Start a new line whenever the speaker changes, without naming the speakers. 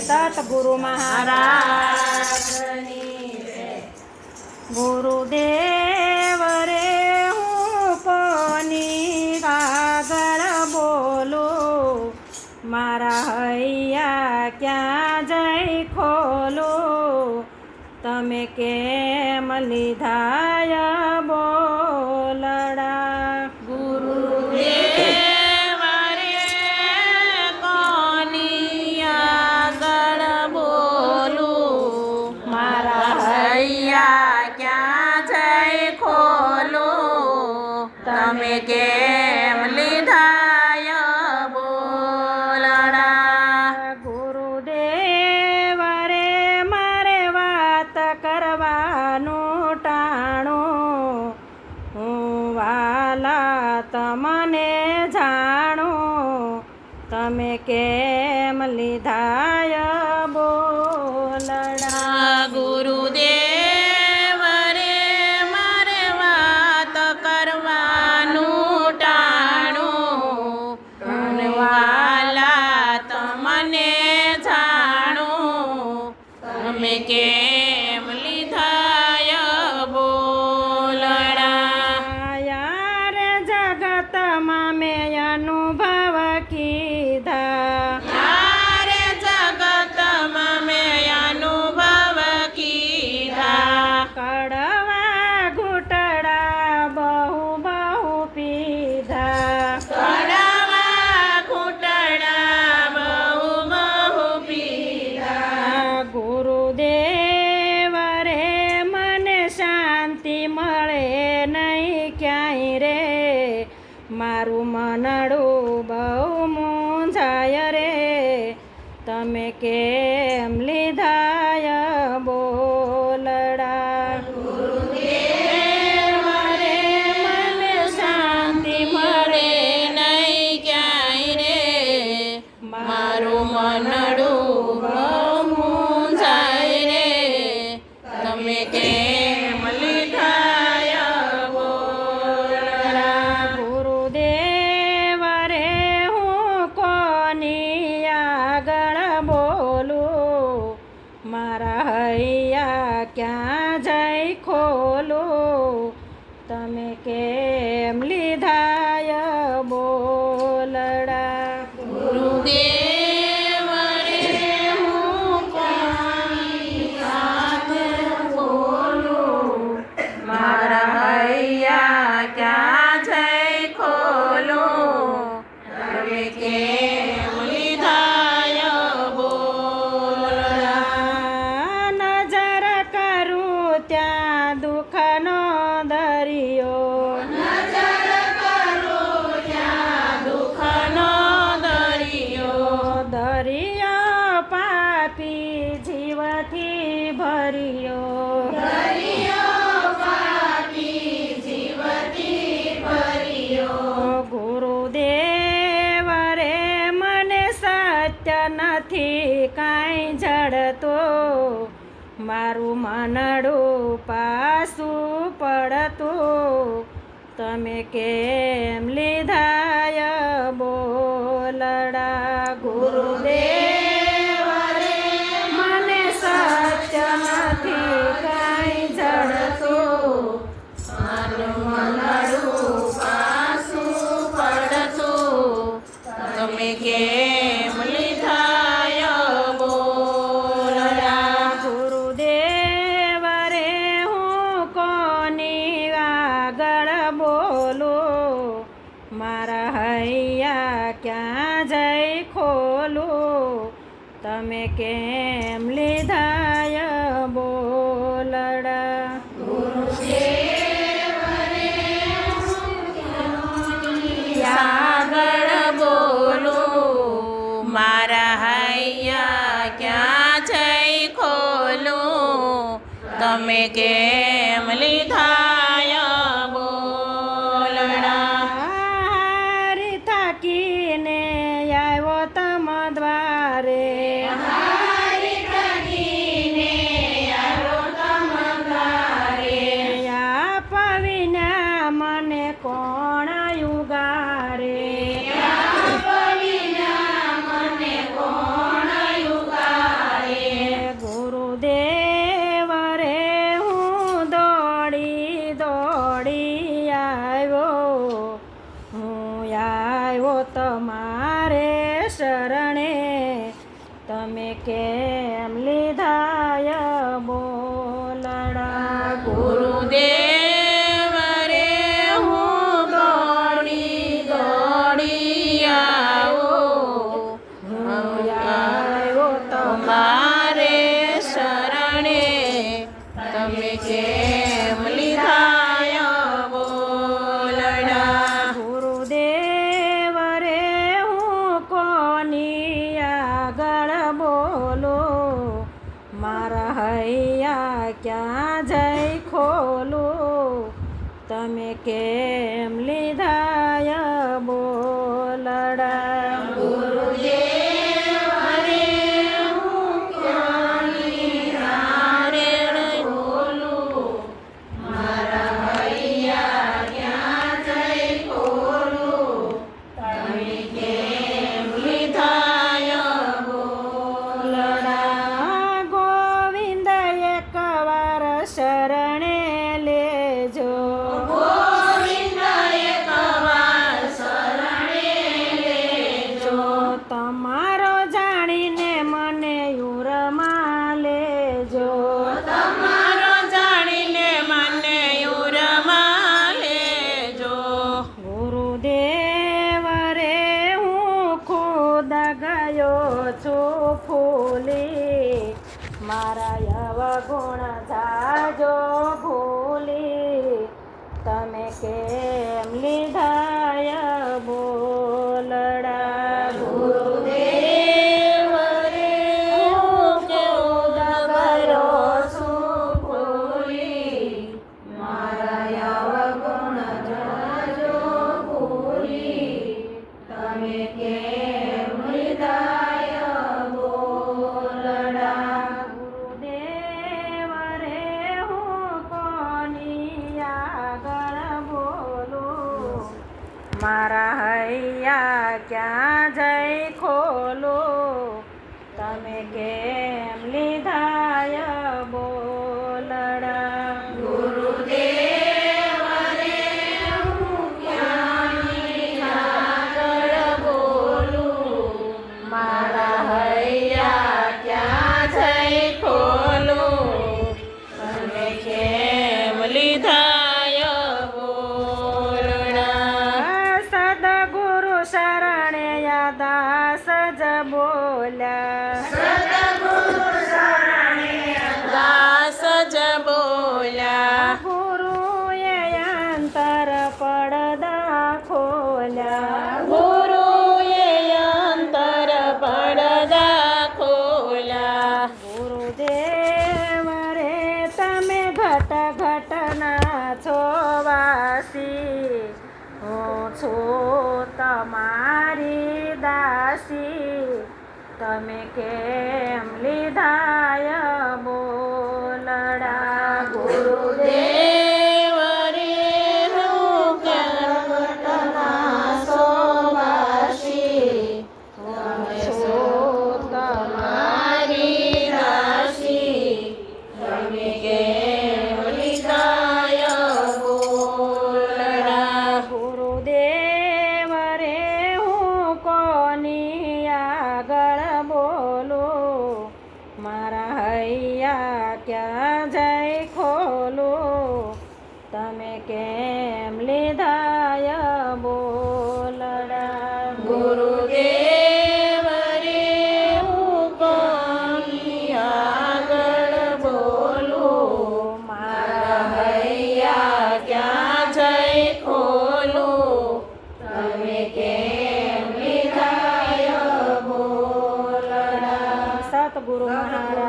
સતગુરુ મહારાજની જય. ગુરુદેવ રે હું કોની આગળ બોલું, મારા હૈયા ક્યાં જઈ ખોલું, તમે કેમ લીધાય બોલડા.
ગુરુદેવ રે કોની આગળ બોલું, મારા હૈયા ક્યાં જઈ ખોલું, તમે કેમ લીધાય બોલડા.
ગુરુદેવ રે મારે વાત કરવાનું ટાણું, હું વાલા તમને જાણું, તમે કેમ લીધાય બોલડા.
ગુરુદેવ રે મારે વાત કરવાનું ટાણું, અને વાલા તમને જાણું, તમે કેમ લીધાય બોલડા.
યાર જગતમાં મેં અનુભવ કીધા,
યાર જગતમાં મેં અનુભવ કીધા,
કડવા ઘૂંટડા બહુ બહુ પીધા,
કડવા ઘૂંટડા બહુ બહુ પીધા.
ગુરુદેવ રે મને શાંતિ મળે નહીં ક્યાંય રે, મારું મનડું બહુ મૂંઝાય રે, તમે કેમ લીધાય બોલડા.
ગુરુદેવ રે મને શાંતિ મળે નહીં ક્યાંય રે, મારું મનડું બહુ મૂંઝાય રે, તમે કેમ લીધાય બોલડા.
ગુરુદેવ રે હું કોની આગળ બોલું, મારા હૈયા ક્યાં જઈ ખોલું, તમે કેમ લીધાય બોલડા.
ગુરુદેવ રે હું કોની આગળ બોલું, મારા હૈયા ક્યાં જઈ ખોલું, તમે કેમ લીધાય બોલડા.
નજર કરું ત્યાં દુઃખનો દરિયો,
નજર કરું ત્યાં દુઃખનો દરિયો,
દરિયો પાપી જીવથી ભર્યો,
દરિયો પાપી જીવથી ભર્યો.
ગુરુદેવ રે મને સત્ય નથી કાંઈ જડતો, મારું મનડું પાછું પડતું, તમે કેમ લીધાય બોલડા. ગુરુદેવ રે મને સત્ય નથી કાંઈ જડતું,
મારું મનડું પાછું પડતું, તમે કેમ લીધાય બોલડા.
ગુરુદેવ રે હું કોની આગળ બોલું, મારા હૈયા ક્યાં જઈ ખોલું, તમે કેમ લીધાય બોલડા.
આગળ બોલું, મારા હૈયા ક્યાં જઈ ખોલું, તમે કેમ લીધાય બોલડા.
હારી થાકીને આવ્યો તમ દ્વારે,
હારી થકીને આવ્યો તમ દ્વારે,
પવિના મને કોણ યુગારે,
પવિના મને કોણ યુગારે.
તમે કેમ લીધાય બોલડા
ગુરુદેવ રે હું દોડી દોડી આવું
આવ્યો
તમારે શરણે તમે કેમ લીધાય બોલડા
ગુરુદેવ રે હું કોની આગળ બોલો મારા હૈયા ક્યાં જઈ ખોલો તમે કેમ લીધાય બોલડા
ગુરુદેવ રે હું ક્યાંની હારે બોલું મારા હૈયા ક્યાં જઈ ખોલું તમે કેમ લીધાય
બોલડા ગોવિંદ એકવાર શરણે લેજો
ગોવિંદ એકવાર શરણે લેજો
તમારો જાણીને મને યુરમાં લેજો
તમારો જાણીને મને યુરમાં લેજો
ગુરુદેવ રે હું ખુદ ગયો છું ફૂલી મારા અવગુણ જાજો ભૂલી તમે કેમ લીધાય બોલડા
ગુરુદેવ રે હું કેવું દગરો છું ભૂલી મારા અવગુણ જાજો ભૂલી તમે કેમ લીધાય બોલડા
ગુરુદેવ રે હું કોની આગળ બોલું મારા હૈયા ક્યાં જઈ ખોલો તમે કેમ લીધાય બોલડા
ગુરુદેવ રે હું ક્યાંની આગળ બોલું મારા હૈયા ક્યાં જઈ ખોલું તમે કેમ લીધાય બોલડા
સદગુરુ શરણે દાસ જ બોલ્યા
સદગુરુ શરણે દાસ જ બોલ્યા
ગુરુએ અંતર પડદા ખોલ્યા
ગુરુએ અંતર પડદા ખોલ્યા
ગુરુદેવ રે તમે ઘટ ઘટના છો વાસી હું છું તમારી દાસી તમે કેમ લીધાય બોલડા
ગુરુદેવ રે હું કેમ ઘટના સોવાસી તમે છો તમારી દાસી તમે કેમ લીધાય બોલડા
ગુરુદેવ રે હું કોની આગળ બોલું મારા હૈયા ક્યાં જઈ ખોલો તમે કેમ લીધાય બોલડા
ગુરુદેવ રે હું કોની આગળ બોલું મારા હૈયા ક્યાં જઈ ખોલું તમે કેમ લીધાય બોલડા
સતગુરુ મહારાજ